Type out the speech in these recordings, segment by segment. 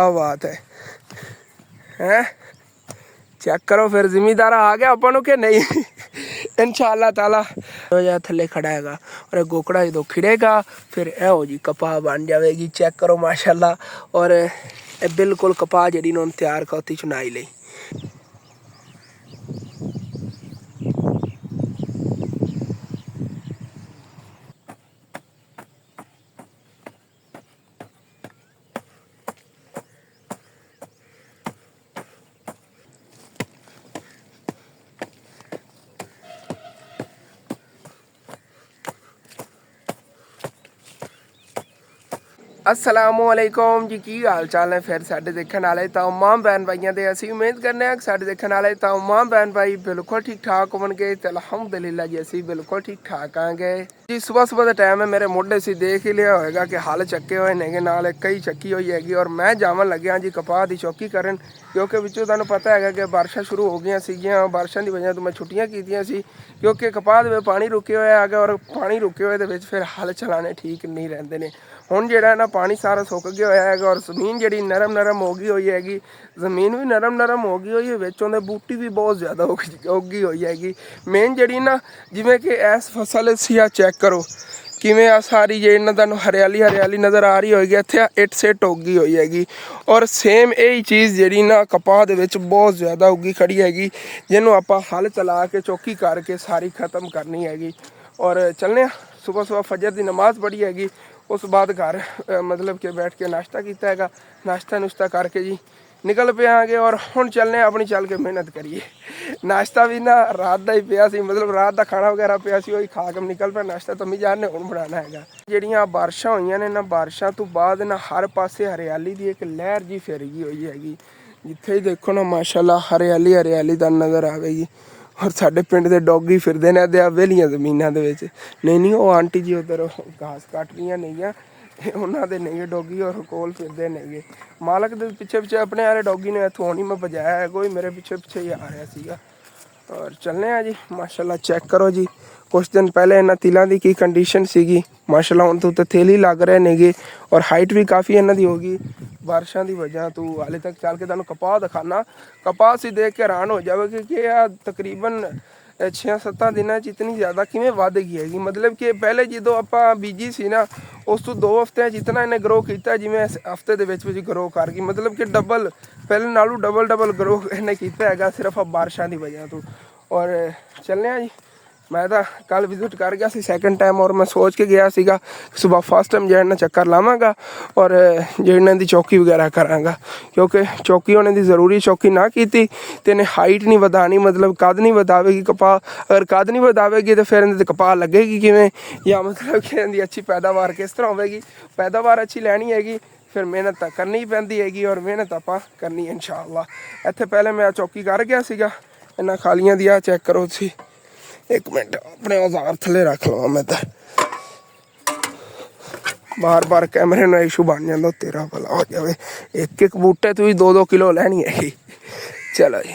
क्या बात है हैं। चेक करो फिर जिमीदार आ गया अपन के नहीं इंशाअल्लाह ताला थले खड़ा हैगा और गोकड़ा जो खिड़ेगा फिर ए हो जी कपाह बन जाएगी। चेक करो माशाल्लाह और बिल्कुल कपाह जी तैयार करती चुनाई ली। असलामुअलैकुम जी, की हाल चाल है फिर साढ़े देखने वाले तमाम बहन भाइयों के। असी उम्मीद करने कि साढ़े देखने वाले तमाम बहन भाई बिल्कुल ठीक ठाक होंगे। तो अलहमदुलिल्लाह जी असी बिल्कुल ठीक ठाक आएंगे जी। सुबह सुबह का टाइम है, मेरे मोढे से देख ही लिया होगा कि हल चक्के हुए ने नाल कई चक्की हुई हैगी और मैं जावन लग्या जी कपाह की चौकी करन, क्योंकि विचों तुहानूं पता है कि बारिशां शुरू हो गई सीगियां। बारिशां की वजह तो मैं छुट्टियां कीतियां सी क्योंकि कपाह दे पानी रुके हुए है और पानी रुके हुए दे फिर हल चलाने ठीक नहीं रहते ने। हुण जिहड़ा ना पानी सारा सुक गया होया है और जमीन जी नरम नरम हो गई हुई हैगी। जमीन भी नरम नरम हो गई हुई है, विचों दे बूटी भी बहुत ज़्यादा उगी हुई हैगी। मेन जी ना जिमें कि इस फसल सी चैक करो किमें आ सारी जी तुहानूं हरियाली हरियाली नज़र आ रही होगी। इत्थे इट सिट उगी हुई हैगी और सेम यही चीज़ जी ना कपाह दे विच बहुत ज़्यादा उगी खड़ी हैगी, जिन्हों आपां हल चला के चौकी करके सारी ख़त्म करनी हैगी। और चलने सुबह सुबह फजर की नमाज़ पढ़ी हैगी, उस बाद घर मतलब कि बैठ के नाश्ता किया हैगा। नाश्ता नुश्ता करके जी निकल पे आगे और हुण चलने अपनी चल के मेहनत करिए। नाश्ता भी ना रात का ही पिया सी, मतलब रात का खाना वगैरह पिया सी, वही खा के निकल पे। नाश्ता तो मैं जाने हुण बनाना हैगा। जिहड़ियां बारिशां होईयां ने ना, बारिशां तो बाद ना हर पासे हरियाली की एक लहर जी फिर गई हुई हैगी। जिथे ही देखो ना माशाल्लाह हरियाली हरियाली दा नज़र आवेगी। और साढ़े पिंड के डॉगी फिरते हैं अद्या वेलियां जमीनों के नहीं वो आंटी जी उधर घास कट रही नहीं उन्होंने नहीं डॉगी और कोल फिरते नहीं। मालक के पिछे पिछे अपने वाले डॉगी ने इतों नहीं मैं बजाया है, कोई मेरे पिछे पिछे ही आ रहा सीगा। और चलने हैं जी माशाल्लाह। चेक करो जी कुछ दिन पहले इन्होंने तिलों की की कंडीशन सी माशाल्लाह, हम तो उत्ते तेल ही लग रहे ने और हाइट भी काफ़ी इन्हों की होगी बारिशों की वजह तो। हाले तक चल के तुहानूं कपाह दिखाना, कपाह से देख के हैरान हो जाएगा कि यह तकरीबन 6-7 दिनों इतनी ज़्यादा किमें वध गई हैगी। मतलब कि पहले जो आप बीजी सी ना उस तो 2 हफ्ते जितना इन्हें ग्रो किया जिमें इस हफ्ते के ग्रो कर गई, मतलब कि डबल पहले नालों डबल ग्रो इन्हें किया है सिर्फ बारिशों की वजह तो। और चलने जी मैं तो कल विजिट कर गया सी सैकेंड टाइम और मैं सोच के गया सीगा सुबह फर्स्ट टाइम जो चक्कर लावांगा और जो इन्हों की चौकी वगैरह कराँगा, क्योंकि चौकी होने की ज़रूरी चौकी ना की तो इन्हें हाइट नहीं वधानी, मतलब कद नहीं वधावेगी कपाह। अगर कद नहीं वधावेगी तो फिर इन्हें कपाह लगेगी किमें, या मतलब कि इनकी अच्छी पैदावार किस तरह होगी। पैदावार अच्छी लैनी हैगी फिर मेहनत तो करनी ही पैंदी हैगी और मेहनत आपां करनी है इंशाअल्लाह। इत्थे पहले मैं चौकी कर गया सीगा इन्हां खालियां दी। चेक करो सी, एक मिनट अपने औजार थले रख लवा मैं तो बार बार कैमरे में इशू बन जाता, तेरा भला हो जाए। एक एक बूटे तो भी 2-2 किलो लैनी है। चलो जी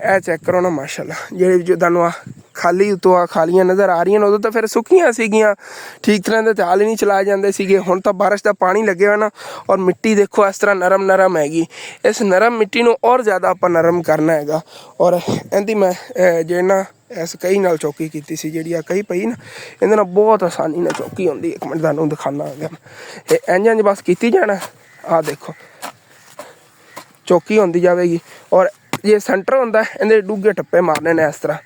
ए चेक करो ना माशाल्लाह जी जो तुहानूं खाली उतों खालियां नज़र आ रही उदों तो फिर सुक्कियां सीगियां, ठीक तरह के हल ही नहीं चलाए जाते सीगे। हुण तो बारिश का पानी लगे हुआ ना और मिट्टी देखो इस तरह नरम नरम हैगी। इस नरम मिट्टी नूं और ज़्यादा आपां नरम करना हैगा और इहदी मैं जे ना इस कही नाल चौकी की सी जी कही पई ना इहदे नाल बहुत आसानी नाल चौकी होंदी। एक मिनट तुहानूं दिखाना इंज इंज बस कीती जाना। आ देखो चौकी होंदी जाएगी और ये सेंटर होंदा इहदे डूंगे टप्पे मारने ने इस तरह।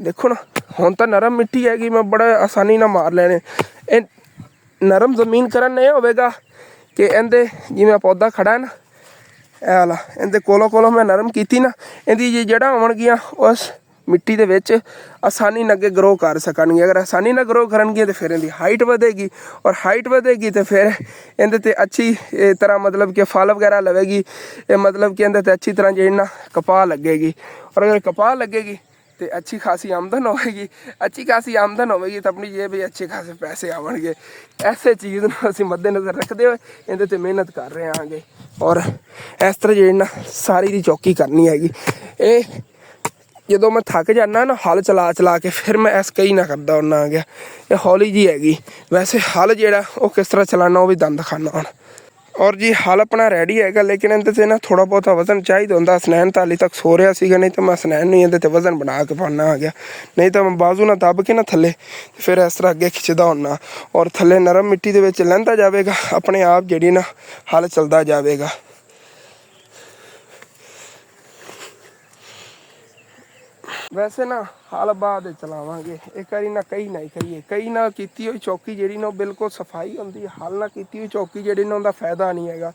देखो ना हुण तो नरम मिट्टी हैगी, मैं बड़ा आसानी ना मार लेने। नरम जमीन करन नहीं होगा कि इहदे जिवें पौधा खड़ा है ना ए वाला इहदे कोलों कोलों मैं नरम की ना, इहदी जी जड़ां होणगियां उस मिट्टी दे विच आसानी नाल अगे ग्रो कर सकणगियां। अगर आसानी नाल ग्रो करनगियां तो फिर इहदी हाइट वधेगी और हाइट वधेगी तो फिर इहदे ते अच्छी तरह मतलब कि फल वगैरह लवेगी, मतलब कि इहदे ते अच्छी तरह जी ना कपाह लगेगी। और अगर कपाह लगेगी तो अच्छी खासी आमदन होगी, अच्छी खासी आमदन होगी तो अपनी जेब भी अच्छे खासे पैसे आवेंगे। ऐसे चीज़ असीं मद्देनज़र रखते हुए इहदे ते मेहनत कर रहे आंगे और इस तरह जी ना सारी दी चौकी करनी हैगी। जो मैं थक जाना ना हल चला चला के फिर मैं इस कही ना करदा होना आ गया। ये हौली जी हैगी, वैसे हल जेड़ा वो किस तरह चलाना वो भी दंद खाना हुण। और जी हाल अपना रेडी है, लेकिन इहदे ते ना थोड़ा बहुत वजन चाहिए होंदा। स्नैन तो हाली तक सो रहा सीगा, नहीं तो मैं स्नैन नहीं इहदे ते वजन बना के पाना आ गया, नहीं तो मैं बाजू ना दब के ना थले फिर इस तरह अगे खिंचदा होना और थले नरम मिट्टी दे विच लैंदा जाएगा, अपने आप जिहड़ी ना हल चलदा जाएगा। वैसे ना हाल बाद चलावांगे, एक बारी ना कई ना ही करिए, कई ना कीती हुई चौकी जी ना बिल्कुल सफाई होंगी, हल ना की हुई चौकी जी ना उनका फायदा नहीं है।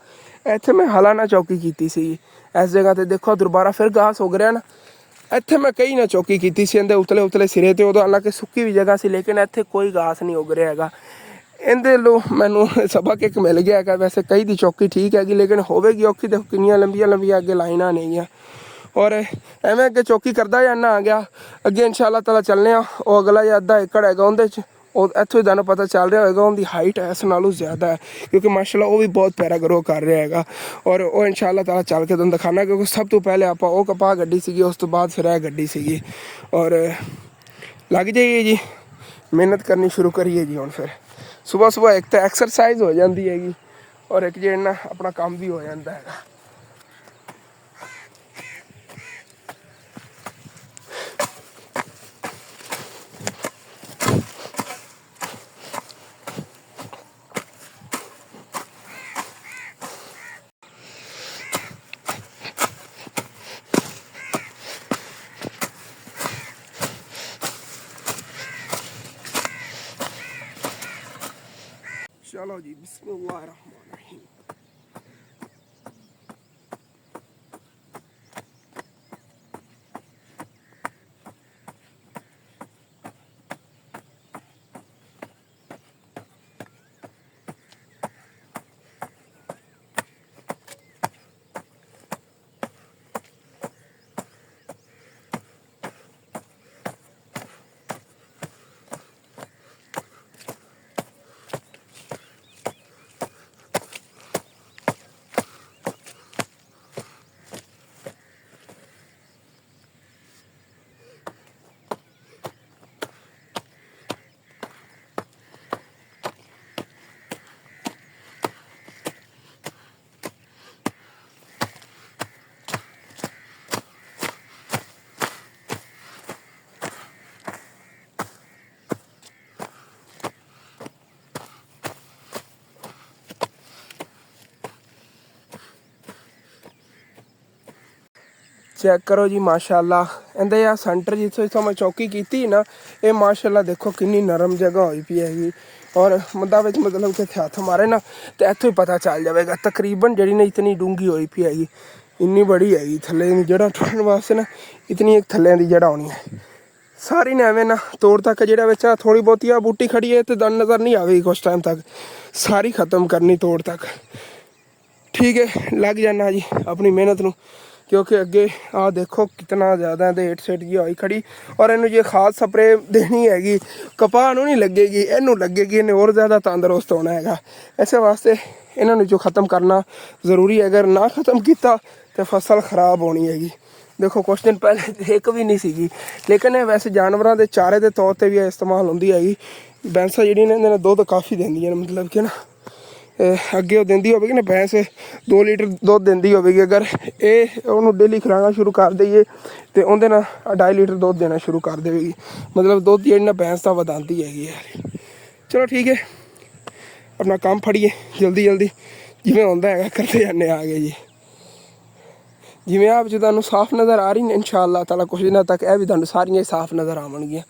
इत्थे मैं हला ना चौकी की सी, इस जगह पर देखो दोबारा फिर घास उग रहा ना। इत्थे मैं कई ना चौकी की सी, उतले उतले सिरे तो उदों हालांकि सुक्की भी जगह से, लेकिन इत्थे कोई घास नहीं उग रहा है। इहदे लो मैनू सबक एक मिल गया है। वैसे कई की चौकी ठीक हैगी, लेकिन होगी औखी, देखो किनिया लंबिया लंबिया अगे लाइना नहीं है। और एवें अगे चौकी करता जाना आ गया, अगे इंशाअल्लाह ताला चलने वो अगला जो अद्धा एकड़ है उहदे इत्थों ही तुहानूं पता चल रहा होगा उनकी हाइट इस नालों ज़्यादा है, क्योंकि माशाल्लाह वो भी बहुत प्यारा ग्रो कर रहा है। और वो इंशाअल्लाह ताला चल के तुहानूं दिखाना, क्योंकि सब तो पहले आप वो कपाह गड्डी सी, उस तो बाद फिर गड्डी सी। और लग जाइए जी, मेहनत करनी शुरू करिए जी। हुण फिर सुबह सुबह एक तो एक्सरसाइज हो जाती हैगी, और एक जो ना अपना काम भी हो जाता है। चलो जी, बिस्मिल्लाहिर्रहमानिर्रहीम। चेक करो जी माशाअल्लाह, इहदे आ सेंटर जिथों मैं चौकी की ना, ये माशाअल्लाह देखो कितनी नरम जगह हुई पी हैगी। और मदा मतलब कि हथ मारे ना तो इतों ही पता चल जाएगा, तकरीबन जी ना इतनी डूंगी हुई पी हैगी, इन्नी बड़ी हैगी। थले जड़ा टुटन वास्ते ना इतनी एक थले की जड़ा होनी है, सारी ने एवं ना तोड़ तक जो थोड़ी बहुती आ बूटी खड़ी है तो नज़र नहीं आएगी कुछ टाइम तक, सारी ख़त्म करनी तोड़ तक। ठीक है, लग जाना जी अपनी मेहनत नूं, क्योंकि अगे आ देखो कितना ज़्यादा हेठ सेठ जी आई खड़ी। और इनू जो खाद स्प्रे देनी हैगी, कपाह नूं नहीं लगेगी, इनू लगेगी, इन्हें और ज़्यादा तंदुरुस्त होना है। इस वास्ते इन्होंने जो ख़त्म करना ज़रूरी है, अगर ना ख़त्म किया तो फसल ख़राब होनी हैगी। देखो कुछ दिन पहले एक भी नहीं सी, लेकिन वैसे जानवरों के चारे के तौर पर भी इस्तेमाल होंगी हैगी। भैंसा जी ने दुध काफ़ी देंदियां, मतलब कि ना अगे देंदी होगी ना भैंस 2 लीटर दुध देंदी होगी, अगर ये उन्होंने डेली खिलाना शुरू कर दईए तो उनके ना 2.5 लीटर दुध देना शुरू कर देगी, मतलब दुध जी ना भैंस का वधाती हैगी। चलो ठीक है, अपना काम फड़िए जल्दी जल्दी, जिमें आता है करते जाने आ गए जी। जिमें आप जो तुहानूं साफ नज़र आ रही इंशाअल्लाह ताला कुछ दिनों तक यह भी तुहानूं सारियां साफ नज़र आवणगियां।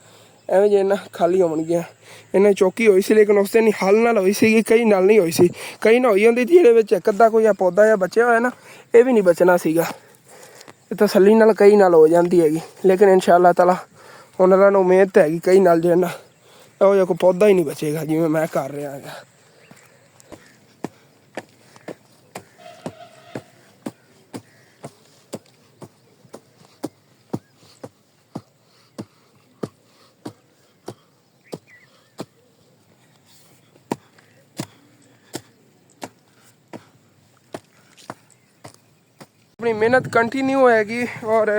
एवें जे ना खाली होवणगियां। इन्हें चौकी हुई सी, लेकिन उस दिन हल नाल हुई सी, कई नाल नहीं हुई सी। कई ना हुई होंदी जिहदे विच एक अद्धा कोई पौधा या बचया होया ना, ये भी नहीं बचना सीगा। तसल्ली नाल कई नाल हो जाती हैगी, लेकिन इंशाअल्लाह ताला उन्हां नूं उम्मीद तो हैगी कई नाल जो ना इहो जिहा कोई पौधा ही नहीं बचेगा जिवें मैं कर रहा है। अपनी मेहनत कंटिन्यू हैगी, और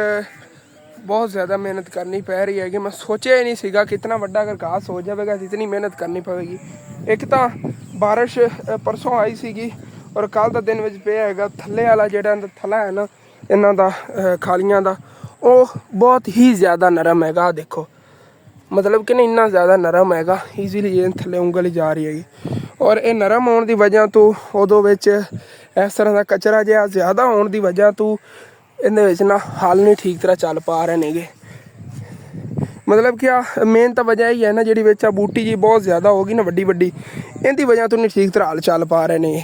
बहुत ज़्यादा मेहनत करनी पै रही हैगी। मैं सोचा ही नहीं सीगा कि इतना बड़ा अगर घास हो जाएगा तो इतनी मेहनत करनी पड़ेगी। एक तो बारिश परसों आई सीगी, ਔਰ ਕੱਲ ਦਾ ਦਿਨ ਵਿੱਚ ਪਿਆ ਹੈਗਾ। ਥੱਲੇ ਵਾਲਾ ਜਿਹੜਾ ਥੱਲਾ ਹੈ ਨਾ ਇਹਨਾਂ ਦਾ ਖਾਲੀਆਂ ਦਾ, ਉਹ ਬਹੁਤ ਹੀ ਜ਼ਿਆਦਾ ਨਰਮ ਹੈਗਾ। ਦੇਖੋ ਮਤਲਬ ਕਿ ਨਾ ਇੰਨਾ ਜ਼ਿਆਦਾ ਨਰਮ ਹੈਗਾ, ਈਜ਼ੀਲੀ ਇਹ ਥੱਲੇ ਉਂਗਲ ਜਾ ਰਹੀ ਹੈਗੀ। ਔਰ ਇਹ ਨਰਮ ਹੋਣ ਦੀ ਵਜ੍ਹਾ ਤੋਂ ਉਦੋਂ ਵਿੱਚ ਇਸ ਤਰ੍ਹਾਂ ਦਾ ਕਚਰਾ ਜਿਹਾ ਜ਼ਿਆਦਾ ਹੋਣ ਦੀ ਵਜ੍ਹਾ ਤੋਂ ਇਹਦੇ ਵਿੱਚ ਨਾ ਹਲ ਨਹੀਂ ਠੀਕ ਤਰ੍ਹਾਂ ਚੱਲ ਪਾ ਰਹੇ ਨੇਗੇ। ਮਤਲਬ ਕਿ ਆ ਮੇਨ ਤਾਂ ਵਜ੍ਹਾ ਹੀ ਹੈ ਨਾ, ਜਿਹੜੀ ਵਿੱਚ ਆ ਬੂਟੀ ਜੀ ਬਹੁਤ ਜ਼ਿਆਦਾ ਹੋ ਗਈ ਨਾ ਵੱਡੀ ਵੱਡੀ, ਇਹਦੀ ਵਜ੍ਹਾ ਤੋਂ ਨਹੀਂ ਠੀਕ ਤਰ੍ਹਾਂ ਹਲ ਚੱਲ ਪਾ ਰਹੇ ਨੇ।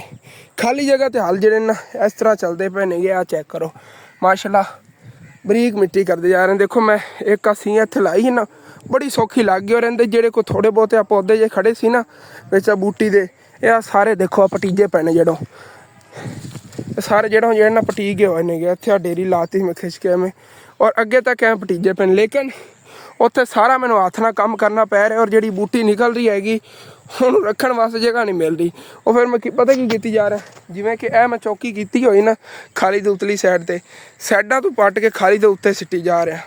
ਖਾਲੀ ਜਗ੍ਹਾ 'ਤੇ ਹਲ ਜਿਹੜੇ ਨਾ ਇਸ ਤਰ੍ਹਾਂ ਚੱਲਦੇ ਪਏ ਨੇਗੇ। ਆ ਚੈੱਕ ਕਰੋ ਮਾਸ਼ਾਅੱਲਾ, ਬਰੀਕ ਮਿੱਟੀ ਕਰਦੇ ਜਾ ਰਹੇ। ਦੇਖੋ ਮੈਂ ਇੱਕ ਅਸੀਂ ਇੱਥੇ ਲਾਈ ਨਾ, ਬੜੀ ਸੌਖੀ ਲੱਗ ਗਈ। ਔਰ ਇਹਦੇ ਜਿਹੜੇ ਕੋਈ ਥੋੜ੍ਹੇ ਬਹੁਤੇ ਪੌਦੇ ਜੇ ਖੜੇ ਸੀ ਨਾ ਵਿੱਚ ਆ ਬੂਟੀ ਦੇ, ਇਹ ਆ ਸਾਰੇ ਦੇਖੋ ਆ ਪਟੀਜੇ ਪੈਣੇ ਜਿਹੜੋਂ, ਸਾਰੇ ਜਿਹੜੇ ਨਾ ਪਟੀ ਗਏ ਹੋਏ ਨੇਗੇ। ਇੱਥੇ ਆ ਡੇਰੀ ਲਾਤੀ ਮੈਂ ਖਿੱਚ ਕੇ ਐਵੇਂ, ਔਰ ਅੱਗੇ ਤੱਕ ਐਂ ਪਟੀਜੇ ਪੈਣ, ਲੇਕਿਨ ਉੱਥੇ ਸਾਰਾ ਮੈਨੂੰ ਹੱਥ ਨਾਲ ਕੰਮ ਕਰਨਾ ਪੈ ਰਿਹਾ। ਔਰ ਜਿਹੜੀ ਬੂਟੀ ਨਿਕਲ ਰਹੀ ਹੈਗੀ ਉਹਨੂੰ ਰੱਖਣ ਵਾਸਤੇ ਜਗ੍ਹਾ ਨਹੀਂ ਮਿਲ ਰਹੀ। ਉਹ ਫਿਰ ਮੈਂ ਪਤਾ ਕੀ ਕੀਤੀ ਜਾ ਰਿਹਾ, ਜਿਵੇਂ ਕਿ ਇਹ ਮੈਂ ਚੌਕੀ ਕੀਤੀ ਹੋਈ ਨਾ ਖਾਲੀ ਦੇ ਉਤਲੀ ਸਾਈਡ 'ਤੇ, ਸਾਈਡਾਂ ਤੋਂ ਪੱਟ ਕੇ ਖਾਲੀ ਦੇ ਉੱਤੇ ਸਿੱਟੀ ਜਾ ਰਿਹਾ।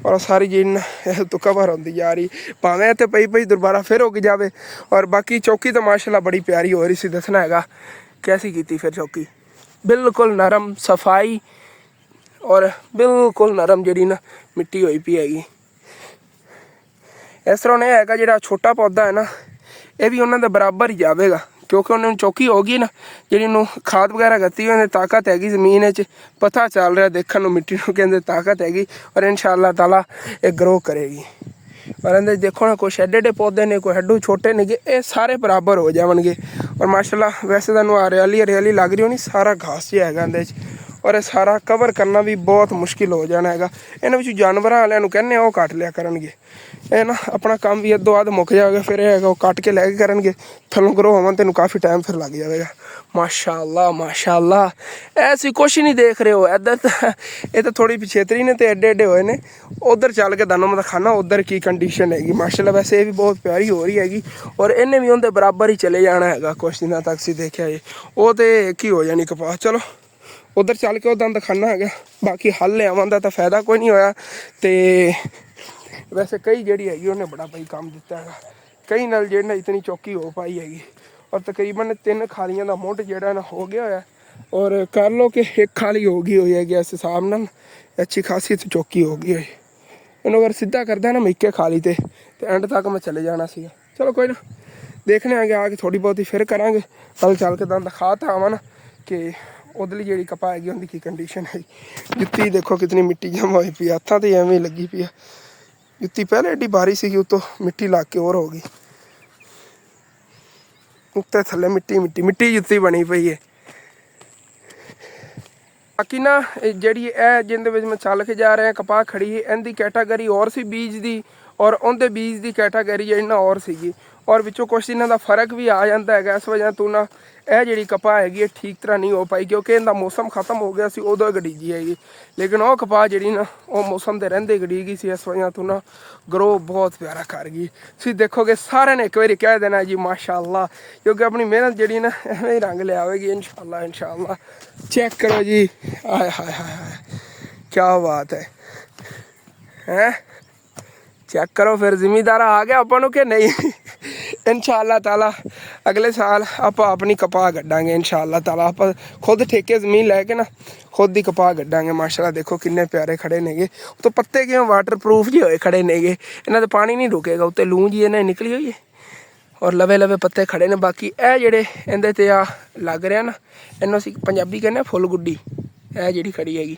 ਔਰ ਸਾਰੀ ਜਿਹੜੀ ਇਹ ਤੋਂ ਕਵਰ ਹੁੰਦੀ ਜਾ ਰਹੀ, ਭਾਵੇਂ ਇੱਥੇ ਪਈ ਦੁਬਾਰਾ ਫਿਰ ਉੱਗ ਜਾਵੇ। ਔਰ ਬਾਕੀ ਚੌਕੀ ਤਾਂ ਮਾਸ਼ਾਅੱਲਾ ਬੜੀ ਪਿਆਰੀ ਹੋ ਰਹੀ ਸੀ। ਦੱਸਣਾ ਹੈਗਾ ਕੈਸੀ ਕੀਤੀ ਫਿਰ ਚੌਕੀ, ਬਿਲਕੁਲ ਨਰਮ ਸਫਾਈ ਔਰ ਬਿਲਕੁਲ ਨਰਮ ਜਿਹੜੀ ਨਾ ਮਿੱਟੀ ਹੋਈ ਪਈ ਹੈਗੀ। ਇਸ ਤਰ੍ਹਾਂ ਇਹ ਹੈਗਾ ਜਿਹੜਾ ਛੋਟਾ ਪੌਦਾ ਹੈ ਨਾ, ਇਹ ਵੀ ਉਹਨਾਂ ਦੇ ਬਰਾਬਰ ਹੀ ਜਾਵੇਗਾ, ਕਿਉਂਕਿ ਉਹਨਾਂ ਨੂੰ ਚੌਕੀ ਹੋ ਗਈ ਨਾ, ਜਿਹੜੀ ਉਹਨੂੰ ਖਾਦ ਵਗੈਰਾ ਦਿੱਤੀ ਉਹਨੇ ਤਾਕਤ ਹੈਗੀ ਜ਼ਮੀਨ ਵਿੱਚ, ਪਤਾ ਚੱਲ ਰਿਹਾ ਦੇਖਣ ਨੂੰ ਮਿੱਟੀ ਨੂੰ ਕਹਿੰਦੇ ਤਾਕਤ ਹੈਗੀ। ਔਰ ਇਨਸ਼ਾਅੱਲਾ ਤਾਲਾ ਇਹ ਗਰੋ ਕਰੇਗੀ। ਔਰ ਇਹਦੇ ਦੇਖੋ ਨਾ ਕੁਛ ਐਡੇ ਪੌਦੇ ਨੇ, ਕੋਈ ਹੱਡੂ ਛੋਟੇ ਨੇਗੇ, ਇਹ ਸਾਰੇ ਬਰਾਬਰ ਹੋ ਜਾਵਣਗੇ। ਔਰ ਮਾਸ਼ਾਅੱਲਾ ਵੈਸੇ ਤੁਹਾਨੂੰ ਹਰਿਆਲੀ ਲੱਗ ਰਹੀ ਹੋਣੀ, ਸਾਰਾ ਘਾਸ ਜਿਹਾ ਹੈਗਾ ਇਹਦੇ 'ਚ। ਔਰ ਇਹ ਸਾਰਾ ਕਵਰ ਕਰਨਾ ਵੀ ਬਹੁਤ ਮੁਸ਼ਕਿਲ ਹੋ ਜਾਣਾ ਹੈਗਾ। ਇਹਨਾਂ ਵਿੱਚ ਜਾਨਵਰਾਂ ਵਾਲਿਆਂ ਨੂੰ ਕਹਿੰਦੇ ਉਹ ਕੱਟ ਲਿਆ ਕਰਨਗੇ। ਇਹ ਨਾ ਆਪਣਾ ਕੰਮ ਵੀ ਅੱਧੋ ਅੱਧ ਮੁੱਕ ਜਾਵੇਗਾ, ਫਿਰ ਇਹ ਹੈਗਾ ਉਹ ਕੱਟ ਕੇ ਲੈ ਕੇ ਕਰਨਗੇ। ਥੱਲੋਂ ਗਰੋ ਹੋਵਣ ਤੈਨੂੰ ਕਾਫੀ ਟਾਈਮ ਫਿਰ ਲੱਗ ਜਾਵੇਗਾ। ਮਾਸ਼ਾਅੱਲਾ ਮਾਸ਼ਾਅੱਲਾ, ਐਸੀ ਕੁਛ ਨਹੀਂ ਦੇਖ ਰਹੇ ਹੋ ਇੱਧਰ ਤਾਂ, ਇਹ ਤਾਂ ਥੋੜੀ ਪਿਛੇਤਰੀ ਨੇ ਤੇ ਐਡੇ ਹੋਏ ਨੇ। ਉਧਰ ਚੱਲ ਕੇ ਤੁਹਾਨੂੰ ਮੈਂ ਦਿਖਾਣਾ ਉਧਰ ਕੀ ਕੰਡੀਸ਼ਨ ਹੈਗੀ। ਮਾਸ਼ਾਅੱਲਾ ਵੈਸੇ ਇਹ ਵੀ ਬਹੁਤ ਪਿਆਰੀ ਹੋ ਰਹੀ ਹੈਗੀ। ਔਰ ਇਹਨੇ ਵੀ ਉਹਦੇ ਬਰਾਬਰ ਹੀ ਚਲੇ ਜਾਣਾ ਹੈਗਾ ਕੁਛ ਦਿਨਾਂ ਤੱਕ। ਸੀ ਦੇਖਿਆ ਜੀ ਉਹ ਤੇ ਕੀ ਹੋ ਜਾਣੀ ਕਪਾਹ। ਚਲੋ ਉਧਰ ਚੱਲ ਕੇ ਉਦੋਂ ਦਿਖਾਣਾ ਹੈਗਾ। ਬਾਕੀ ਹੱਲ ਲਿਆਵਾਂ ਦਾ ਤਾਂ ਫਾਇਦਾ ਕੋਈ ਨਹੀਂ ਹੋਇਆ। ਤੇ ਵੈਸੇ ਕਈ ਜਿਹੜੀ ਹੈਗੀ ਉਹਨੇ ਬੜਾ ਭਾਈ ਕੰਮ ਦਿੱਤਾ ਹੈਗਾ। ਕਈ ਨਾਲ ਜਿਹੜੇ ਨਾ ਇਤਨੀ ਚੌਕੀ ਹੋ ਪਾਈ ਹੈਗੀ। ਔਰ ਤਕਰੀਬਨ 3 ਖਾਲੀਆਂ ਦਾ ਮੁੱਢ ਜਿਹੜਾ ਨਾ ਹੋ ਗਿਆ ਹੋਇਆ। ਔਰ ਕਰ ਲਓ ਕਿ 1 ਖਾਲੀ ਹੋ ਗਈ ਹੋਈ ਹੈਗੀ। ਇਸ ਹਿਸਾਬ ਨਾਲ ਅੱਛੀ ਖਾਸੀ ਚੌਕੀ ਹੋ ਗਈ ਹੋਈ। ਇਹਨੂੰ ਅਗਰ ਸਿੱਧਾ ਕਰਦਾ ਨਾ ਮੈਂ 1 ਖਾਲੀ ਤੇ ਐਂਡ ਤੱਕ ਮੈਂ ਚਲੇ ਜਾਣਾ ਸੀਗਾ। ਚਲੋ ਕੋਈ ਨਾ, ਦੇਖਣੇ ਆਗੇ ਆ ਕੇ ਥੋੜ੍ਹੀ ਬਹੁਤੀ ਫਿਰ ਕਰਾਂਗੇ। ਕੱਲ ਚੱਲ ਕੇ ਤੁਹਾਨੂੰ ਦਿਖਾ ਤਾਂ ਆਵਾਂ ਨਾ ਕਿ ਉਧਰਲੀ ਜਿਹੜੀ ਕਪਾਹ ਹੈਗੀ ਉਹਦੀ ਕੀ ਕੰਡੀਸ਼ਨ ਹੈ। ਜੁੱਤੀ ਦੇਖੋ ਕਿਤਨੀ ਮਿੱਟੀ ਜਮ੍ਹਾਂ ਹੋਈ ਪਈ, ਹੱਥਾਂ 'ਤੇ ਐਵੇਂ ਲੱਗੀ ਪਈ ਆ। ਜੁੱਤੀ ਪਹਿਲੇ ਐਡੀ ਭਾਰੀ ਸੀਗੀ, ਉੱਤੋਂ ਮਿੱਟੀ ਲੱਗ ਕੇ ਹੋਰ ਹੋ ਗਈ। ਉੱਤੇ ਥੱਲੇ ਮਿੱਟੀ ਜੁੱਤੀ ਬਣੀ ਪਈ ਹੈ। ਬਾਕੀ ਨਾ ਜਿਹੜੀ ਇਹ ਜਿਹਦੇ ਵਿੱਚ ਮੈਂ ਚੱਲ ਕੇ ਜਾ ਰਿਹਾ ਕਪਾਹ ਖੜੀ, ਇਹਦੀ ਕੈਟਾਗਰੀ ਹੋਰ ਸੀ ਬੀਜ ਦੀ, ਔਰ ਉਹਦੇ ਬੀਜ ਦੀ ਕੈਟਾਗਰੀ ਜਿਹੜੀ ਨਾ ਹੋਰ ਸੀਗੀ। ਔਰ ਵਿੱਚੋਂ ਕੁਛ ਇਹਨਾਂ ਦਾ ਫਰਕ ਵੀ ਆ ਜਾਂਦਾ ਹੈਗਾ। ਇਸ ਵਜ੍ਹਾ ਤੋਂ ਨਾ ਇਹ ਜਿਹੜੀ ਕਪਾਹ ਹੈਗੀ ਇਹ ਠੀਕ ਤਰ੍ਹਾਂ ਨਹੀਂ ਹੋ ਪਾਈ, ਕਿਉਂਕਿ ਇਹਦਾ ਮੌਸਮ ਖਤਮ ਹੋ ਗਿਆ ਸੀ ਉਦੋਂ ਗੜੀਜੀ ਹੈਗੀ। ਲੇਕਿਨ ਉਹ ਕਪਾਹ ਜਿਹੜੀ ਨਾ ਉਹ ਮੌਸਮ ਦੇ ਰਹਿੰਦੇ ਗੜੀ ਗਈ ਸੀ। ਇਸ ਵਜ੍ਹਾ ਤੋਂ ਨਾ ਗਰੋ ਬਹੁਤ ਪਿਆਰਾ ਕਰ ਗਈ। ਤੁਸੀਂ ਦੇਖੋਗੇ ਸਾਰਿਆਂ ਨੇ ਇੱਕ ਵਾਰੀ ਕਹਿ ਦੇਣਾ ਜੀ ਮਾਸ਼ਾਅੱਲਾ, ਕਿਉਂਕਿ ਆਪਣੀ ਮਿਹਨਤ ਜਿਹੜੀ ਨਾ ਐਵੇਂ ਹੀ ਰੰਗ ਲਿਆਵੇਗੀ ਇਨਸ਼ਾਅੱਲਾ। ਚੈੱਕ ਕਰੋ ਜੀ, ਆਏ ਹਾਏ ਹਾਏ ਕਿਆ ਬਾਤ ਹੈ। ਚੈੱਕ ਕਰੋ ਫਿਰ ਜ਼ਿਮੀਦਾਰਾ ਆ ਗਿਆ ਆਪਾਂ ਨੂੰ ਕਿ ਨਹੀਂ। ਇਨਸ਼ਾਅੱਲਾ ਤਾਲਾ ਅਗਲੇ ਸਾਲ ਆਪਾਂ ਆਪਣੀ ਕਪਾਹ ਕੱਢਾਂਗੇ। ਇਨਸ਼ਾਅੱਲਾ ਤਾਲਾ ਆਪਾਂ ਖੁਦ ਠੇਕੇ ਜ਼ਮੀਨ ਲੈ ਕੇ ਨਾ ਖੁਦ ਦੀ ਕਪਾਹ ਕੱਢਾਂਗੇ। ਮਾਸ਼ਾਅੱਲਾ ਦੇਖੋ ਕਿੰਨੇ ਪਿਆਰੇ ਖੜੇ ਨੇਗੇ। ਉੱਤੋਂ ਪੱਤੇ ਕਿਉਂ ਵਾਟਰਪ੍ਰੂਫ ਜਿਹੇ ਹੋਏ ਖੜੇ ਨੇਗੇ, ਇਹਨਾਂ ਦਾ ਪਾਣੀ ਨਹੀਂ ਰੁਕੇਗਾ। ਉੱਤੇ ਲੂੰ ਜੀ ਇਹਨਾਂ ਨਿਕਲੀ ਹੋਈ ਹੈ ਔਰ ਲਵੇ ਪੱਤੇ ਖੜੇ ਨੇ। ਬਾਕੀ ਇਹ ਜਿਹੜੇ ਇਹਦੇ 'ਤੇ ਆ ਲੱਗ ਰਿਹਾ ਨਾ, ਇਹਨੂੰ ਅਸੀਂ ਪੰਜਾਬੀ ਕਹਿੰਦੇ ਫੁੱਲ ਗੁੱਡੀ। ਇਹ ਜਿਹੜੀ ਖੜੀ ਹੈਗੀ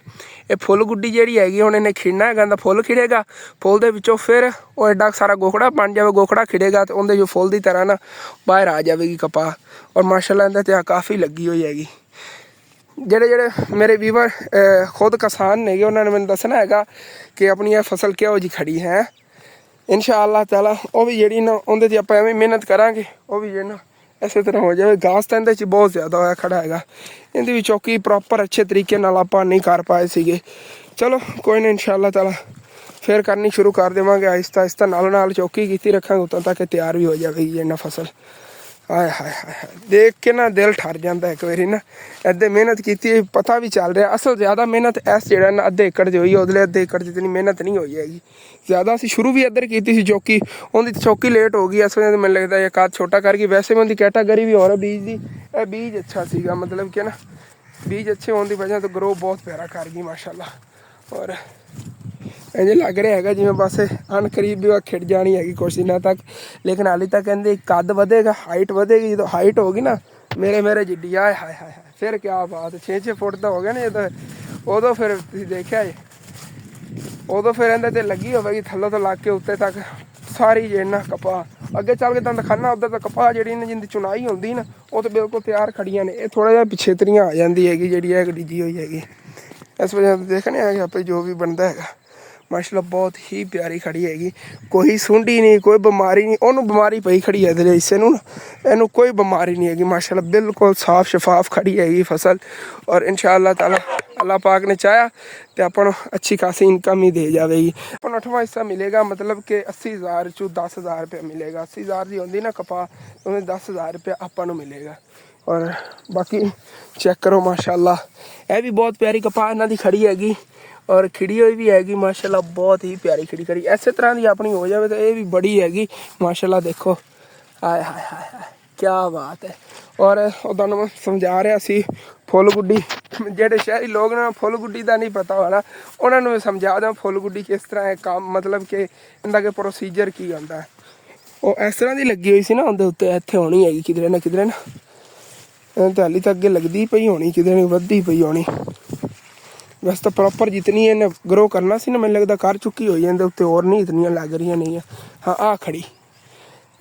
ਇਹ ਫੁੱਲ ਗੁੱਡੀ ਜਿਹੜੀ ਹੈਗੀ, ਹੁਣ ਇਹਨੇ ਖਿੜਨਾ ਹੈਗਾ ਤਾਂ ਫੁੱਲ ਖਿੜੇਗਾ। ਫੁੱਲ ਦੇ ਵਿੱਚੋਂ ਫਿਰ ਉਹ ਐਡਾ ਸਾਰਾ ਗੋਖੜਾ ਬਣ ਜਾਵੇ। ਗੋਖੜਾ ਖਿੜੇਗਾ ਅਤੇ ਉਹਦੇ ਜੋ ਫੁੱਲ ਦੀ ਤਰ੍ਹਾਂ ਨਾ ਬਾਹਰ ਆ ਜਾਵੇਗੀ ਕਪਾਹ। ਔਰ ਮਾਸ਼ਾਅੱਲਾ ਇਹਦੇ 'ਤੇ ਆ ਕਾਫੀ ਲੱਗੀ ਹੋਈ ਹੈਗੀ। ਜਿਹੜੇ ਮੇਰੇ ਵੀਵਰ ਖੁਦ ਕਿਸਾਨ ਨੇਗੇ ਉਹਨਾਂ ਨੇ ਮੈਨੂੰ ਦੱਸਣਾ ਹੈਗਾ ਕਿ ਆਪਣੀ ਇਹ ਫਸਲ ਕਿਹੋ ਜਿਹੀ ਖੜੀ ਹੈ। ਇਨਸ਼ਾਅੱਲਾ ਤਾਲਾ ਉਹ ਵੀ ਜਿਹੜੀ ਨਾ ਉਹਦੇ 'ਤੇ ਆਪਾਂ ਐਵੇਂ ਮਿਹਨਤ ਕਰਾਂਗੇ, ਉਹ ਵੀ ਜਿਹੜਾ ਨਾ ਇਸੇ ਤਰ੍ਹਾਂ ਹੋ ਜਾਵੇ। ਘਾਸ ਤਾਂ ਇਹਦੇ 'ਚ ਬਹੁਤ ਜ਼ਿਆਦਾ ਹੋਇਆ ਖੜਾ ਹੈਗਾ। ਇਹਦੀ ਵੀ ਚੌਕੀ ਪ੍ਰੋਪਰ ਅੱਛੇ ਤਰੀਕੇ ਨਾਲ ਆਪਾਂ ਨਹੀਂ ਕਰ ਪਾਏ ਸੀਗੇ। ਚਲੋ ਕੋਈ ਨਹੀਂ, ਇਨਸ਼ਾਅੱਲਾ ਤਾਲਾ ਫਿਰ ਕਰਨੀ ਸ਼ੁਰੂ ਕਰ ਦੇਵਾਂਗੇ ਆਹਿਸਤਾ ਨਾਲ ਚੌਕੀ ਕੀਤੀ ਰੱਖਾਂਗੇ ਉਦੋਂ ਤੱਕ ਤਿਆਰ ਵੀ ਹੋ ਜਾਵੇਗੀ ਇਹਨਾਂ ਫਸਲ। ਹਾਏ ਹਾਏ ਹਾਏ ਹਾਏ, ਦੇਖ ਕੇ ਨਾ ਦਿਲ ਠਰ ਜਾਂਦਾ ਇੱਕ ਵਾਰੀ ਨਾ। ਇੱਦਾਂ ਮਿਹਨਤ ਕੀਤੀ, ਪਤਾ ਵੀ ਚੱਲ ਰਿਹਾ ਅਸਲ ਜ਼ਿਆਦਾ ਮਿਹਨਤ ਇਸ ਜਿਹੜਾ ਨਾ ਅੱਧੇ ਏਕੜ 'ਚ ਹੋਈ, ਉਹਦੇ ਅੱਧੇ ਏਕੜ 'ਚ ਇਤਨੀ ਮਿਹਨਤ ਨਹੀਂ ਹੋਈ ਹੈਗੀ ਜ਼ਿਆਦਾ। ਅਸੀਂ ਸ਼ੁਰੂ ਵੀ ਇੱਧਰ ਕੀਤੀ ਸੀ ਚੌਕੀ, ਉਹਦੀ ਚੌਕੀ ਲੇਟ ਹੋ ਗਈ ਇਸ ਵਜ੍ਹਾ, ਮੈਨੂੰ ਲੱਗਦਾ ਇਹ ਕਾਦ ਛੋਟਾ ਕਰ ਗਈ। ਵੈਸੇ ਵੀ ਉਹਦੀ ਕੈਟਾਗਰੀ ਵੀ ਹੋਰ ਬੀਜ ਦੀ, ਇਹ ਬੀਜ ਅੱਛਾ ਸੀਗਾ, ਮਤਲਬ ਕਿ ਨਾ ਬੀਜ ਅੱਛੇ ਹੋਣ ਦੀ ਵਜ੍ਹਾ ਤੋਂ ਗਰੋ ਬਹੁਤ ਪਿਆਰਾ ਕਰ ਗਈ ਮਾਸ਼ਾਅੱਲਾ। ਔਰ ਇੰਝ ਲੱਗ ਰਿਹਾ ਹੈਗਾ ਜਿਵੇਂ ਬਸ ਅਣ ਕਰੀਬ ਵੀ ਖਿੜ ਜਾਣੀ ਹੈਗੀ ਕੁਛ ਦਿਨਾਂ ਤੱਕ, ਲੇਕਿਨ ਹਾਲੇ ਤੱਕ ਕਹਿੰਦੇ ਕੱਦ ਵਧੇਗਾ, ਹਾਈਟ ਵਧੇਗੀ। ਜਦੋਂ ਹਾਈਟ ਹੋ ਗਈ ਨਾ ਮੇਰੇ ਜਿੱਡੀ, ਆਏ ਹਾਏ ਹਾਏ ਹਾਏ, ਫਿਰ ਕਿਆ ਬਾਤ, 6-6 ਫੁੱਟ ਦਾ ਹੋ ਗਿਆ ਨਾ ਜਦੋਂ, ਉਦੋਂ ਫਿਰ ਤੁਸੀਂ ਦੇਖਿਆ ਜੇ, ਉਦੋਂ ਫਿਰ ਇਹਦੇ 'ਤੇ ਲੱਗੀ ਹੋਵੇਗੀ ਥੱਲੋਂ ਤੋਂ ਲੱਗ ਕੇ ਉੱਤੇ ਤੱਕ ਸਾਰੀ ਜੇ ਨਾ ਕਪਾਹ। ਅੱਗੇ ਚੱਲ ਕੇ ਤੁਹਾਨੂੰ ਦਿਖਾਉਣਾ ਉੱਧਰ ਤਾਂ ਕਪਾਹ ਜਿਹੜੀ ਨਾ ਜਿੰਦੀ ਚੁਣਾਈ ਹੁੰਦੀ ਨਾ, ਉਹ ਤਾਂ ਬਿਲਕੁਲ ਤਿਆਰ ਖੜੀਆਂ ਨੇ। ਇਹ ਥੋੜ੍ਹਾ ਜਿਹਾ ਪਿਛੇਤਰੀਆਂ ਆ ਜਾਂਦੀ ਹੈਗੀ ਜਿਹੜੀ ਇਹ ਡਿੱਜੀ ਹੋਈ ਹੈਗੀ, ਇਸ ਵਜ੍ਹਾ ਤੋਂ ਦੇਖਣੇ ਆ ਆਪੇ ਜੋ ਵੀ ਬਣਦਾ ਹੈਗਾ। ਮਾਸ਼ਾਅੱਲਾ ਬਹੁਤ ਹੀ ਪਿਆਰੀ ਖੜੀ ਹੈਗੀ, ਕੋਈ ਸੁੰਡੀ ਨਹੀਂ, ਕੋਈ ਬਿਮਾਰੀ ਨਹੀਂ। ਉਹਨੂੰ ਬਿਮਾਰੀ ਪਈ ਖੜੀ ਹੈ ਇਹਦੇ ਹਿੱਸੇ ਨੂੰ, ਇਹਨੂੰ ਕੋਈ ਬਿਮਾਰੀ ਨਹੀਂ ਹੈਗੀ ਮਾਸ਼ਾਅੱਲਾ, ਬਿਲਕੁਲ ਸਾਫ਼ ਸ਼ਫਾਫ ਖੜੀ ਹੈਗੀ ਫਸਲ। ਔਰ ਇਨਸ਼ਾ ਅੱਲਾਹ ਤਾਲਾ ਅੱਲਾਹ ਪਾਕ ਨੇ ਚਾਹਿਆ ਤੇ ਆਪਾਂ ਨੂੰ ਅੱਛੀ ਖਾਸੀ ਇਨਕਮ ਹੀ ਦੇ ਜਾਵੇਗੀ। ਆਪਾਂ ਨੂੰ 8ਵਾਂ ਹਿੱਸਾ ਮਿਲੇਗਾ, ਮਤਲਬ ਕਿ 80,000 ਚੋਂ 10,000 ਰੁਪਇਆ ਮਿਲੇਗਾ। 80,000 ਦੀ ਹੁੰਦੀ ਨਾ ਕਪਾਹ, ਉਹਨੇ 10,000 ਰੁਪਇਆ ਆਪਾਂ ਨੂੰ ਮਿਲੇਗਾ। ਔਰ ਬਾਕੀ ਚੈੱਕ ਕਰੋ ਮਾਸ਼ਾਅੱਲਾ, ਇਹ ਵੀ ਬਹੁਤ ਪਿਆਰੀ ਕਪਾਹ ਇਹਨਾਂ ਦੀ ਖੜੀ ਹੈਗੀ, ਔਰ ਖਿੜੀ ਹੋਈ ਵੀ ਹੈਗੀ ਮਾਸ਼ਾਅੱਲਾ, ਬਹੁਤ ਹੀ ਪਿਆਰੀ ਖੜੀ। ਇਸੇ ਤਰ੍ਹਾਂ ਦੀ ਆਪਣੀ ਹੋ ਜਾਵੇ ਤਾਂ ਇਹ ਵੀ ਬੜੀ ਹੈਗੀ ਮਾਸ਼ਾਅੱਲਾ। ਦੇਖੋ ਆਏ ਹਾਏ ਹਾਏ ਹਾਏ, ਕਿਆ ਬਾਤ ਹੈ। ਔਰ ਉਹ ਤੁਹਾਨੂੰ ਮੈਂ ਸਮਝਾ ਰਿਹਾ ਸੀ ਫੁੱਲ ਗੁੱਡੀ, ਜਿਹੜੇ ਸ਼ਹਿਰੀ ਲੋਕ ਨੇ ਫੁੱਲ ਗੁੱਡੀ ਦਾ ਨਹੀਂ ਪਤਾ ਹੋਣਾ, ਉਹਨਾਂ ਨੂੰ ਮੈਂ ਸਮਝਾ ਦਿਆਂ ਫੁੱਲ ਗੁੱਡੀ ਕਿਸ ਤਰ੍ਹਾਂ ਹੈ ਕੰਮ, ਮਤਲਬ ਕਿ ਇਹਦਾ ਕਿ ਪ੍ਰੋਸੀਜਰ ਕੀ ਹੁੰਦਾ। ਉਹ ਇਸ ਤਰ੍ਹਾਂ ਦੀ ਲੱਗੀ ਹੋਈ ਸੀ ਨਾ ਉਹਦੇ ਉੱਤੇ, ਇੱਥੇ ਹੋਣੀ ਹੈਗੀ ਕਿਧਰੇ ਨਾ, ਤੇ ਹਾਲੀ ਤਾਂ ਅੱਗੇ ਲੱਗਦੀ ਪਈ ਹੋਣੀ, ਕਿਧਰੇ ਨਹੀਂ ਵੱਧਦੀ ਪਈ ਹੋਣੀ। ਵੈਸੇ ਤਾਂ ਪ੍ਰੋਪਰ ਜਿਤਨੀ ਇਹਨੇ ਗਰੋ ਕਰਨਾ ਸੀ ਨਾ, ਮੈਨੂੰ ਲੱਗਦਾ ਕਰ ਚੁੱਕੀ ਹੋਈ ਇਹਦੇ ਉੱਤੇ, ਹੋਰ ਨਹੀਂ ਇਤਨੀਆਂ ਲੱਗ ਰਹੀਆਂ ਨਹੀਂ। ਹਾਂ ਆਹ ਖੜੀ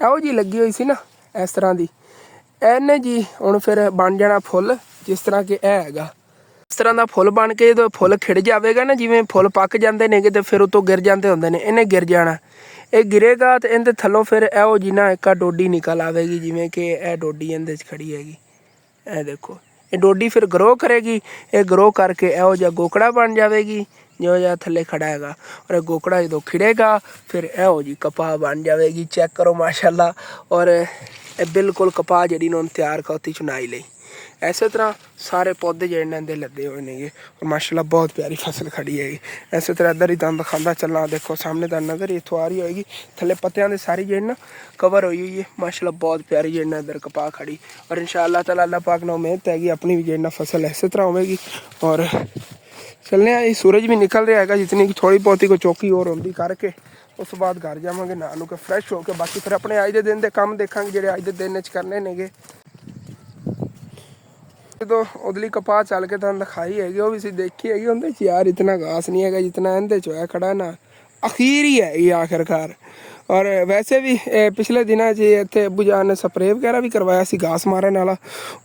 ਇਹੋ ਜਿਹੀ ਲੱਗੀ ਹੋਈ ਸੀ ਨਾ ਇਸ ਤਰ੍ਹਾਂ ਦੀ, ਇਹਨੇ ਜੀ ਹੁਣ ਫਿਰ ਬਣ ਜਾਣਾ ਫੁੱਲ, ਜਿਸ ਤਰ੍ਹਾਂ ਕਿ ਇਹ ਹੈਗਾ। ਇਸ ਤਰ੍ਹਾਂ ਦਾ ਫੁੱਲ ਬਣ ਕੇ ਜਦੋਂ ਫੁੱਲ ਖਿੜ ਜਾਵੇਗਾ ਨਾ, ਜਿਵੇਂ ਫੁੱਲ ਪੱਕ ਜਾਂਦੇ ਨੇਗੇ ਤੇ ਫਿਰ ਉਤੋਂ ਗਿਰ ਜਾਂਦੇ ਹੁੰਦੇ ਨੇ, ਇਹਨੇ ਗਿਰ ਜਾਣਾ। ਇਹ ਗਿਰੇਗਾ ਤੇ ਇਹਦੇ ਥੱਲੋਂ ਫਿਰ ਇਹੋ ਜੀ ਨਾ ਇੱਕ ਡੋਡੀ ਨਿਕਲ ਆਵੇਗੀ, ਜਿਵੇਂ ਕਿ ਇਹ ਡੋਡੀ ਇਹਦੇ 'ਚ ਖੜੀ ਹੈਗੀ। ਇਹ ਦੇਖੋ ਇਹ ਡੋਡੀ ਫਿਰ ਗਰੋ ਕਰੇਗੀ, ਇਹ ਗਰੋ ਕਰਕੇ ਇਹੋ ਜਿਹਾ ਗੋਕੜਾ ਬਣ ਜਾਵੇਗੀ ਜਿਹੋ ਜਿਹਾ ਥੱਲੇ ਖੜਾ ਹੈਗਾ। ਔਰ ਇਹ ਗੋਕੜਾ ਜਦੋਂ ਖਿੜੇਗਾ ਫਿਰ ਇਹੋ ਜਿਹੀ ਕਪਾਹ ਬਣ ਜਾਵੇਗੀ। ਚੈੱਕ ਕਰੋ ਮਾਸ਼ਾਅੱਲਾ। ਔਰ ਇਹ ਬਿਲਕੁਲ ਕਪਾਹ ਜਿਹੜੀ ਨੂੰ ਤਿਆਰ ਕਰਤੀ ਚੁਣਾਈ ਲਈ। ਇਸੇ ਤਰ੍ਹਾਂ ਸਾਰੇ ਪੌਦੇ ਜਿਹੜੇ ਨੇ ਇਹਦੇ ਲੱਗੇ ਹੋਏ ਨੇਗੇ, ਔਰ ਮਾਸ਼ਾਅੱਲਾ ਬਹੁਤ ਪਿਆਰੀ ਫਸਲ ਖੜੀ ਹੈਗੀ। ਇਸੇ ਤਰ੍ਹਾਂ ਇੱਧਰ ਹੀ ਤੁਹਾਨੂੰ ਦਿਖਾਉਂਦਾ ਚੱਲਣਾ, ਦੇਖੋ ਸਾਹਮਣੇ ਤਾਂ ਨਜ਼ਰ ਇੱਥੋਂ ਆ ਰਹੀ ਹੋਏਗੀ, ਥੱਲੇ ਪੱਤਿਆਂ ਦੇ ਸਾਰੀ ਜਿਹੜੀ ਨਾ ਕਵਰ ਹੋਈ ਹੋਈ ਹੈ ਮਾਸ਼ਾਅੱਲਾ, ਬਹੁਤ ਪਿਆਰੀ ਜਿਹੜੀ ਨਾ ਇੱਧਰ ਕਪਾਹ ਖੜੀ। ਔਰ ਇਨਸ਼ਾ ਅੱਲਾਹ ਤਾਲਾ ਅੱਲਾਹ ਪਾਕ ਨਾਲ ਮਿਹਨਤ ਹੈਗੀ, ਆਪਣੀ ਵੀ ਜਿਹੜੀ ਨਾ ਫਸਲ ਇਸੇ ਤਰ੍ਹਾਂ ਹੋਵੇਗੀ। ਔਰ ਚੱਲਨੇ ਆ, ਸੂਰਜ ਵੀ ਨਿਕਲ ਰਿਹਾ ਹੈਗਾ, ਜਿਤਨੀ ਥੋੜੀ ਬਹੁਤੀ ਕੋਈ ਚੌਕੀ ਹੋਰ ਹੁੰਦੀ ਕਰਕੇ ਉਸ ਤੋਂ ਬਾਅਦ ਘਰ ਜਾਵਾਂਗੇ ਨਹਾ ਨੂੰ ਕੇ ਫਰੈਸ਼ ਹੋ ਕੇ, ਬਾਕੀ ਫਿਰ ਆਪਣੇ ਅੱਜ ਦੇ ਦਿਨ ਦੇ ਕੰਮ ਦੇਖਾਂਗੇ ਜਿਹੜੇ ਅੱਜ ਦੇ ਦਿਨ 'ਚ ਕਰਨੇ ਨੇਗੇ। ਜਦੋਂ ਉਦਲੀ ਕਪਾਹ ਚੱਲ ਕੇ ਤੁਹਾਨੂੰ ਦਿਖਾਈ ਹੈਗੀ, ਉਹ ਵੀ ਅਸੀਂ ਦੇਖੀ ਹੈਗੀ, ਉਹਦੇ 'ਚ ਯਾਰ ਇਤਨਾ ਘਾਸ ਨਹੀਂ ਹੈਗਾ ਜਿਤਨਾ ਇਹਦੇ 'ਚ ਹੋਇਆ ਖੜਾ ਨਾ, ਅਖੀਰ ਹੀ ਹੈ ਇਹ ਆਖਿਰਕਾਰ। ਔਰ ਵੈਸੇ ਵੀ ਪਿਛਲੇ ਦਿਨਾਂ 'ਚ ਇੱਥੇ ਅੱਬੂ ਜਾਨ ਨੇ ਸਪਰੇਅ ਵਗੈਰਾ ਵੀ ਕਰਵਾਇਆ ਸੀ ਘਾਸ ਮਾਰਨ ਵਾਲਾ,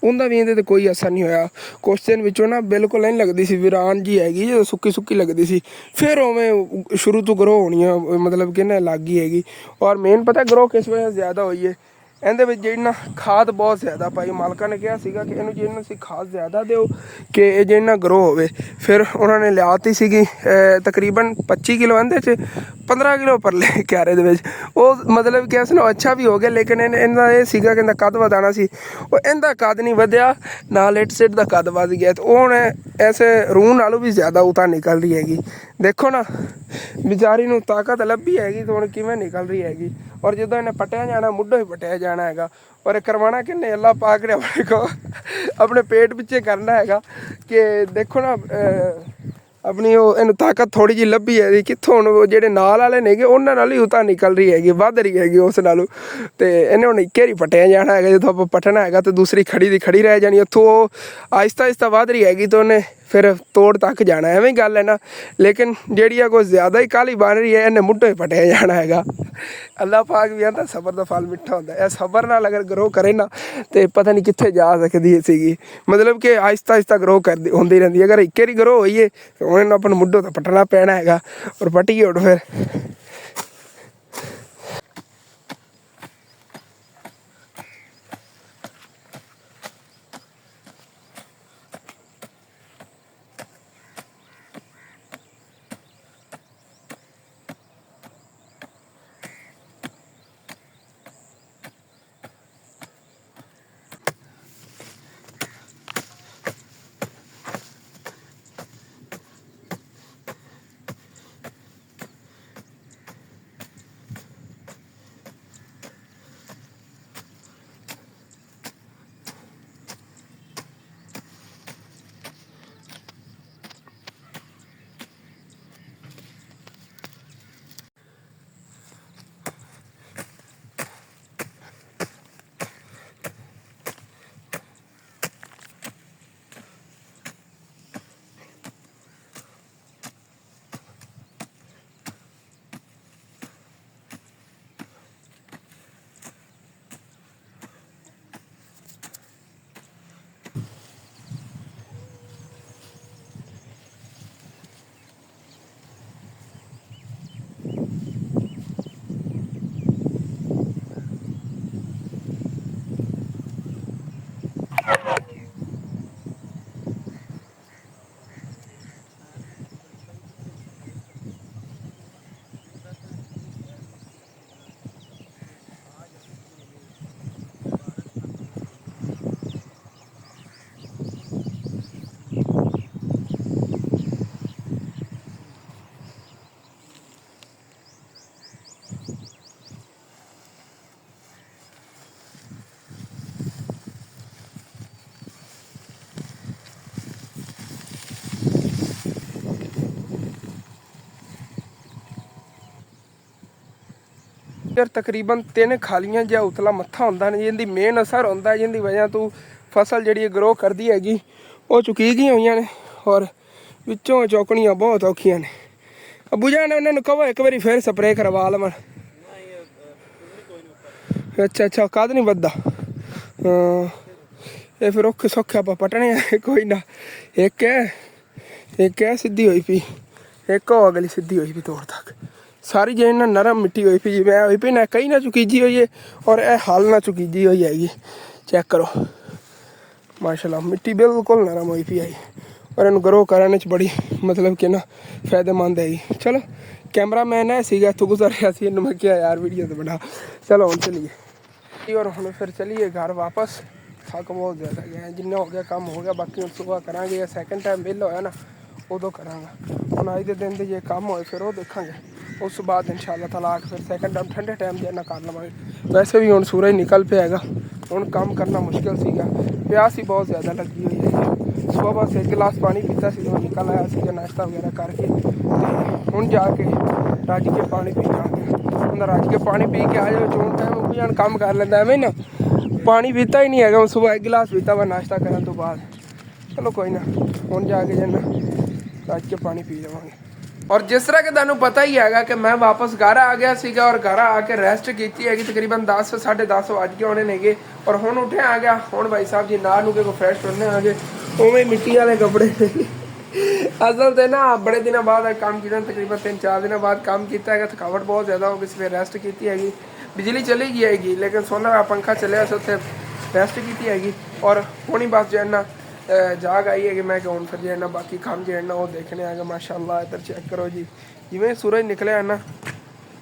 ਉਹਦਾ ਵੀ ਇਹਦੇ 'ਤੇ ਕੋਈ ਅਸਰ ਨਹੀਂ ਹੋਇਆ। ਕੁਛ ਦਿਨ ਵਿੱਚੋਂ ਨਾ ਬਿਲਕੁਲ ਨਹੀਂ ਲੱਗਦੀ ਸੀ, ਵੀਰਾਨ ਜੀ ਹੈਗੀ ਜਦੋਂ ਸੁੱਕੀ ਲੱਗਦੀ ਸੀ, ਫਿਰ ਉਵੇਂ ਸ਼ੁਰੂ ਤੋਂ ਗਰੋ ਹੋਣੀ ਆ, ਮਤਲਬ ਕਿ ਨਾ ਲੱਗ ਗਈ ਹੈਗੀ। ਔਰ ਮੇਨ ਪਤਾ ਗਰੋ ਕਿਸ ਵਜ੍ਹਾ ਜ਼ਿਆਦਾ ਹੋਈ ਹੈ, ਇਹਦੇ ਵਿੱਚ ਜਿਹੜੀ ਨਾ ਖਾਦ ਬਹੁਤ ਜ਼ਿਆਦਾ ਪਾਈ। ਮਾਲਕਾਂ ਨੇ ਕਿਹਾ ਸੀਗਾ ਕਿ ਇਹਨੂੰ ਜਿਹਨੂੰ ਅਸੀਂ ਖਾਦ ਜ਼ਿਆਦਾ ਦਿਓ ਕਿ ਇਹ ਜਿਹੜੀ ਨਾ ਗਰੋ ਹੋਵੇ। ਫਿਰ ਉਹਨਾਂ ਨੇ ਲਿਆਤੀ ਸੀਗੀ ਤਕਰੀਬਨ 25 ਕਿਲੋ, ਇਹਦੇ 'ਚ 15 ਕਿਲੋ ਪਰਲੇ ਕਿਆਰੇ ਦੇ ਵਿੱਚ। ਉਹ ਮਤਲਬ ਕਿ ਇਸ ਨੂੰ ਅੱਛਾ ਵੀ ਹੋ ਗਿਆ, ਲੇਕਿਨ ਇਹਦਾ ਇਹ ਸੀਗਾ ਕਿ ਇਹਦਾ ਕੱਦ ਵਧਾਉਣਾ ਸੀ, ਉਹ ਇਹਦਾ ਕੱਦ ਨਹੀਂ ਵਧਿਆ, ਨਾਲ ਇੱਟ ਸਿੱਟ ਦਾ ਕੱਦ ਵੱਧ ਗਿਆ। ਅਤੇ ਉਹ ਹੁਣ ਐਸੇ ਰੂਹ ਨਾਲੋਂ ਵੀ ਜ਼ਿਆਦਾ ਉਤਾਂ ਨਿਕਲ ਰਹੀ ਹੈਗੀ। ਦੇਖੋ ਨਾ ਵਿਚਾਰੀ ਨੂੰ ਤਾਕਤ ਲੱਭੀ ਹੈਗੀ ਤੇ ਹੁਣ ਕਿਵੇਂ ਨਿਕਲ ਰਹੀ ਹੈਗੀ। ਔਰ ਜਦੋਂ ਇਹਨੇ ਪੱਟਿਆ ਜਾਣਾ, ਮੁੱਢੋਂ ਹੀ ਪੱਟਿਆ ਜਾਣਾ ਹੈਗਾ। ਔਰ ਇਹ ਕਰਵਾਉਣਾ ਕਿੰਨੇ, ਅੱਲਾਹ ਪਾਕ ਨੇ ਆਪਣੇ ਕੋ ਆਪਣੇ ਪੇਟ ਪਿੱਛੇ ਕਰਨਾ ਹੈਗਾ ਕਿ ਦੇਖੋ ਨਾ ਆਪਣੀ ਉਹ ਇਹਨੂੰ ਤਾਕਤ ਥੋੜ੍ਹੀ ਜਿਹੀ ਲੱਭੀ ਹੈ ਕਿੱਥੋਂ, ਹੁਣ ਜਿਹੜੇ ਨਾਲ ਵਾਲੇ ਨੇਗੇ ਉਹਨਾਂ ਨਾਲ ਹੀ ਉਤਾਂ ਨਿਕਲ ਰਹੀ ਹੈਗੀ, ਵੱਧ ਰਹੀ ਹੈਗੀ ਉਸ ਨਾਲੋਂ। ਅਤੇ ਇਹਨੇ ਹੁਣ ਇੱਕੇ ਹੀ ਪੱਟਿਆ ਜਾਣਾ ਹੈਗਾ, ਜਦੋਂ ਆਪਾਂ ਪੱਟਣਾ ਹੈਗਾ ਤਾਂ ਦੂਸਰੀ ਖੜੀ ਦੀ ਖੜੀ ਰਹਿ ਜਾਣੀ, ਉੱਥੋਂ ਉਹ ਆਹਿਸਤਾ ਵੱਧ ਰਹੀ ਹੈਗੀ ਤਾਂ ਉਹਨੇ ਫਿਰ ਤੋੜ ਤੱਕ ਜਾਣਾ, ਐਵੇਂ ਗੱਲ ਹੈ ਨਾ। ਲੇਕਿਨ ਜਿਹੜੀ ਆ ਕੁਛ ਜ਼ਿਆਦਾ ਹੀ ਕਾਹਲੀ ਬਣ ਰਹੀ ਹੈ, ਇਹਨੇ ਮੁੱਢੋਂ ਹੀ ਪਟਿਆ ਜਾਣਾ ਹੈਗਾ। ਅੱਲਾਹ ਪਾਕ ਵੀ ਕਹਿੰਦਾ ਸਬਰ ਦਾ ਫਲ ਮਿੱਠਾ ਹੁੰਦਾ। ਇਹ ਸਬਰ ਨਾਲ ਅਗਰ ਗਰੋ ਕਰੇ ਨਾ ਤੇ ਪਤਾ ਨਹੀਂ ਕਿੱਥੇ ਜਾ ਸਕਦੀ ਸੀਗੀ, ਮਤਲਬ ਕਿ ਆਹਿਸਤਾ ਗਰੋ ਕਰਦੀ ਹੁੰਦੀ ਰਹਿੰਦੀ। ਅਗਰ ਇੱਕੇ ਵਾਰੀ ਗਰੋ ਹੋਈਏ ਉਹਨਾਂ ਨੂੰ ਆਪਾਂ ਨੂੰ ਮੁੱਢੋਂ ਤਾਂ ਪੱਟਣਾ ਪੈਣਾ ਹੈਗਾ, ਔਰ ਪੱਟੀਏ ਉੱਡ ਫਿਰ। इधर तकरीबन 3 खालियां जिहा उतला मत्था होंदा ने जिंदी मेन असर होंदा जिंदी वजह तो फसल जिहड़ी ग्रो करदी हैगी वो चुकी गई होईयां ने और विचों चौकणियां बहुत औखियां ने। अबू जान उन्होंने कहो एक बारी फिर स्प्रे करवा लवन। अच्छा अच्छा कद नहीं बददा ये फिर औखे सौखे आप पटने कोई ना। एक है सीधी हुई पी एक हो अगली सीधी हुई पी तोड़ तक सारी जे ना नरम मिट्टी हुई पी जिवें हुई पी ना कहीं ना चुकीजी हुई है और यह हाल ना चुकीजी हुई हैगी। चेक करो माशाल्लाह मिट्टी बिल्कुल नरम हुई पी आई और इन्हू ग्रो करने बड़ी मतलब कि ना फायदेमंद हैगी। चलो कैमरा मैन है सीगा तू गुजर रहा सी मैं क्या यार वीडियो तो बना। चलो हम चलिए और हम फिर चलिए घर वापस। थक बहुत ज़्यादा गया जिन्ना हो गया काम हो गया बाकी हम सुबह करांगे या सैकेंड टाइम बिल होया ना उदों करांगा। हम अज के दिन जे काम होए फिर वो देखेंगे उस बाद इंशाअल्लाह ताला आके फिर सैकेंड टाइम ठंडे टाइम जाना कर लवेंगे। वैसे भी हुण सूरज निकल पे हैगा हुण काम करना मुश्किल सीगा प्यास ही बहुत ज़्यादा लगी हुई है। सुबह बस एक गिलास पानी पीता सी निकल आया सीगा नाश्ता वगैरह करके हुण जाके रज के पानी पी के आ गया। हुण रज के पानी पी के आ जाए चोन टाइम भी जान काम कर लेंदा एवें ना पानी पीता ही नहीं है। सुबह एक गिलास पीता वा नाश्ता करने तो बाद। चलो कोई ना हुण जाके जाना रज के पानी पी लवांगे। और जिस तरह के तुहानू पता ही हैगा कि मैं वापस घर आ गया सीगा और घर आके रेस्ट की हैगी तकरीबन 10 साढ़े 10 बज के होने नेगे और हुण उठे आ गया। हुण भाई साहब जी ना नू के को फ्रेश करने आ गए उवें मिट्टी वाले कपड़े असल से ना बड़े दिनों बाद काम किया तकरीबन 3-4 दिनों बाद काम किया है। थकावट बहुत ज़्यादा हो गई फिर रेस्ट की हैगी। बिजली चली गई हैगी लेकिन सोना पंखा चलिया से उत्थे रेस्ट की हैगी और हुण ही बस जो है ना जाग आई है कि मैं हूँ फिर जो है ना बाकी काम जो है ना वो देखने आ गया। माशाल्लाह इधर चेक करो जी जिवें सूरज निकले है ना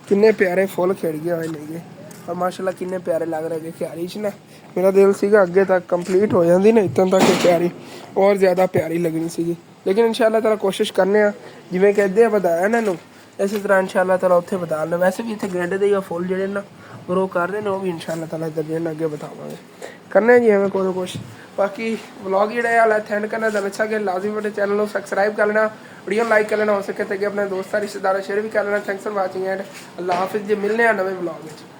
किन्ने प्यारे फुल खिड़ गए हुए नहीं और माशाल्लाह किन्ने प्यारे लग रहे थे क्यारी च ना। मेरा दिल सीगा अगे तक कंप्लीट हो जाती ना इतने तक क्यारी और ज़्यादा प्यारी लगनी सी लेकिन इंशाअल्लाह ताला कोशिश करने जिवें कहते हैं बताया इन्हों इस तरह इंशाअल्लाह ताला उत्थे बता लें। वैसे भी इतने गेंडे दे फुल जो ना ग्रो कर रहे हैं वो भी इंशाअल्लाह ताला इधर जो अगे बतावांगे करने जी हमें कोई कुछ। बाकी व्लॉग जो हाल है एंड करना तो अच्छा कि लाजमी मेरे चैनल को सबसक्राइब कर लेना वीडियो लाइक कर लेना हो सके तो अपने दोस्तों रिश्तेदारों शेयर भी कर लेना। थैंक्स फॉर वाचिंग एंड अल्लाह हाफिज़ जी मिलने नवे व्लॉग में।